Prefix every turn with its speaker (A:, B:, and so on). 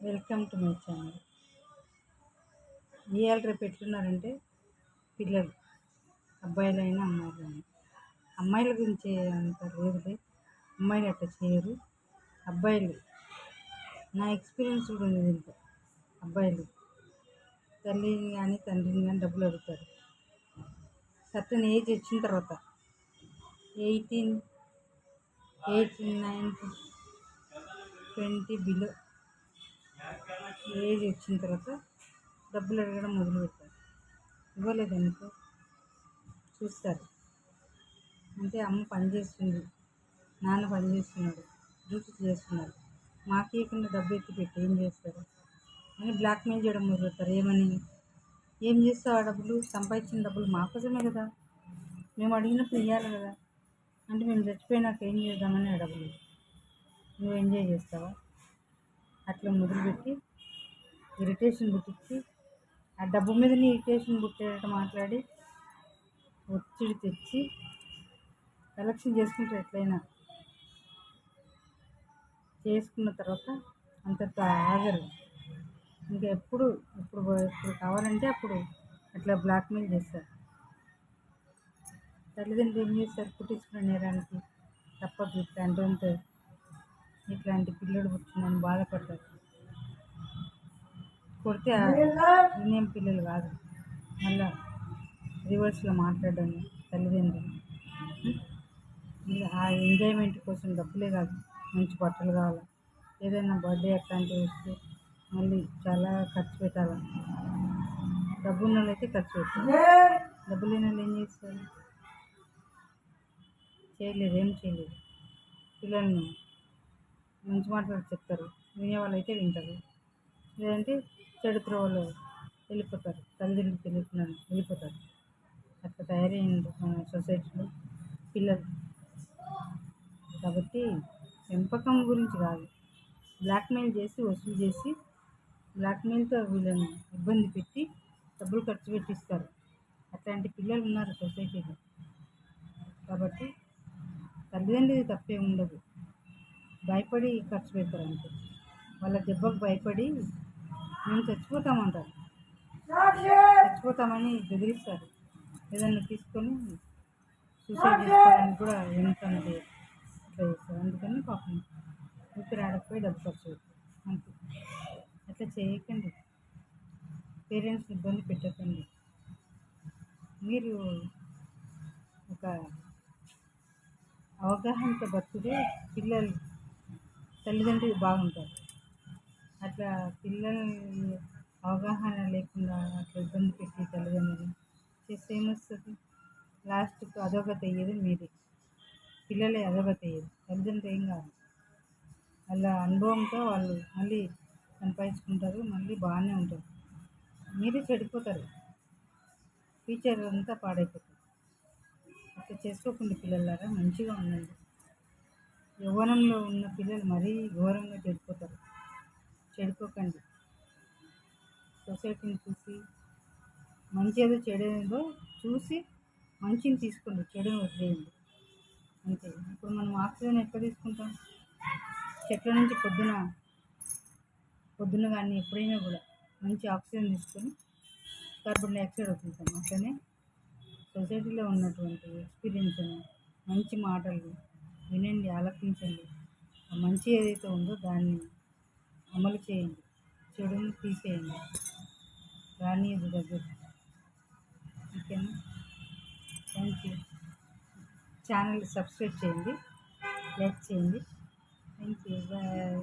A: Welcome to my channel. ఇవాళ రేపు ఎట్లున్నారంటే పిల్లలు, అబ్బాయిలైనా అమ్మాయిలైనా, అమ్మాయిల గురించి అంత లేదులే, అమ్మాయిలు అట్లా చేయరు. అబ్బాయిలు, నా ఎక్స్పీరియన్స్ కూడా ఉంది దీంట్లో. అబ్బాయిలు తల్లిని కానీ తండ్రిని కానీ డబ్బులు అడుగుతారు. సర్టన్ ఏజ్ వచ్చిన తర్వాత 18, 19, 20 బిలో ఏజ్ వచ్చిన తర్వాత డబ్బులు అడగడం మొదలుపెట్టారు. ఇవ్వలేదనుకో చూస్తారు. అంటే అమ్మ పని చేస్తుంది, నాన్న పని చేస్తున్నాడు, డ్యూటీ చేస్తున్నారు, మాకు ఇవ్వకుండా డబ్బు ఎత్తి పెట్టి ఏం చేస్తారు అని బ్లాక్మెయిల్ చేయడం మొదలుపెడతారు. ఏమని, ఏం చేస్తావు ఆ డబ్బులు, సంపాదించిన డబ్బులు మాకోసమే కదా, మేము అడిగినప్పుడు ఇవ్వాలి కదా, అంటే మేము చచ్చిపోయినాక ఏం చేద్దామని ఆ డబ్బులు నువ్వు ఎంజాయ్ చేస్తావా? అట్లా మొదలుపెట్టి ఇరిటేషన్ పుట్టించి, ఆ డబ్బు మీదనే ఇరిటేషన్ పుట్టేటట్టు మాట్లాడి ఒత్తిడి తెచ్చి కలెక్షన్ చేసుకుంటారు. ఎట్లయినా చేసుకున్న తర్వాత అంతతో ఆగరు. ఇంకా ఎప్పుడు కావాలంటే అప్పుడు అట్లా బ్లాక్మెయిల్ చేస్తారు. తల్లిదండ్రులు ఏం చేస్తారు, పుట్టించుకున్న నేరానికి తప్పదు. ఇట్లాంటి పిల్లడు పుట్టిందని బాధపడతారు. కొడితే వినేం పిల్లలు కాదు, మళ్ళా రివర్స్లో మాట్లాడడం తల్లిదండ్రులు. ఆ ఎంజాయ్మెంట్ కోసం డబ్బులే కాదు, మంచి బట్టలు కావాలి, ఏదైనా బర్త్డే అట్లాంటివి వస్తే మళ్ళీ చాలా ఖర్చు పెట్టాలి. డబ్బు ఉన్న వాళ్ళు అయితే ఖర్చు పెట్టారు, డబ్బు లేని వాళ్ళు ఏం చేస్తారు, చేయలేదు, ఏం చేయలేదు. పిల్లల్ని మంచి మాటలు చెప్తారు, వినేవాళ్ళు అయితే వింటారు, లేదంటే చెడు త్రోవలో వెళ్ళిపోతారు, తల్లిదండ్రులు తెలియకుండా వెళ్ళిపోతారు. అట్లా తయారైంది మన సొసైటీలో పిల్లలు. కాబట్టి పెంపకం గురించి కాదు, బ్లాక్మెయిల్ చేసి వసూలు చేసి బ్లాక్మెయిల్తో వీళ్ళని ఇబ్బంది పెట్టి డబ్బులు ఖర్చు పెట్టిస్తారు. అట్లాంటి పిల్లలు ఉన్నారు సొసైటీలో. కాబట్టి తల్లిదండ్రులు తప్పే ఉండదు, భయపడి ఖర్చు పెడతారు అంతే. వాళ్ళ దెబ్బకు భయపడి మేము చచ్చిపోతామంటారు, చచ్చిపోతామని బెదిరిస్తారు. ఏదన్నా తీసుకొని సూసైడ్ చేసుకోవడానికి కూడా వెనుకన్నది అట్లా చేస్తారు. అందుకని పాపం ఊపిరి ఆడకపోయి డబ్బు ఖర్చు పెడతారు అంతే. అట్లా చేయకండి, పేరెంట్స్ని ఇబ్బంది పెట్టకండి. మీరు ఒక అవగాహనతో బతుకుతే పిల్లలు తల్లిదండ్రులు బాగుంటారు. అట్లా పిల్లల్ని అవగాహన లేకుండా అట్లా ఇబ్బంది పెట్టి తల్లిదండ్రులు చేస్తే ఏమొస్తుంది, లాస్ట్కు అధోగతి అయ్యేది మీరే, పిల్లలే అధోగతి అయ్యేది, తల్లిదండ్రులు ఏం కాదు. వాళ్ళ అనుభవంతో వాళ్ళు మళ్ళీ సంపాదించుకుంటారు, మళ్ళీ బాగానే ఉంటారు, మీరే చెడిపోతారు, ఫ్యూచర్ అంతా పాడైపోతుంది. అట్లా చేసుకోకుండా పిల్లలారా మంచిగా ఉండండి. యవ్వనంలో ఉన్న పిల్లలు మరీ ఘోరంగా చెడిపోకండి. సొసైటీని చూసి మంచి ఏదో చెడేదో చూసి మంచిని తీసుకోండి, చెడుని వదిలేయండి అంతే. ఇప్పుడు మనం ఆక్సిజన్ ఎక్కడ తీసుకుంటాం, చెట్ల నుంచి పొద్దున కానీ ఎప్పుడైనా కూడా మంచి ఆక్సిజన్ తీసుకొని కార్బన్ డైఆక్సైడ్ వదులుతాం. అట్లనే సొసైటీలో ఉన్నటువంటి ఎక్స్పీరియన్స్ మంచి మాటలు వినండి, ఆలకించండి. ఆ మంచి ఏదైతే ఉందో దాన్ని అమలు చేయండి, చెడుని తీసేయండి, రానియదు దగ్గర. ఓకేనా? Thank you. ఛానల్ సబ్స్క్రైబ్ చేయండి, లైక్ చేయండి. Thank you. బాయ్.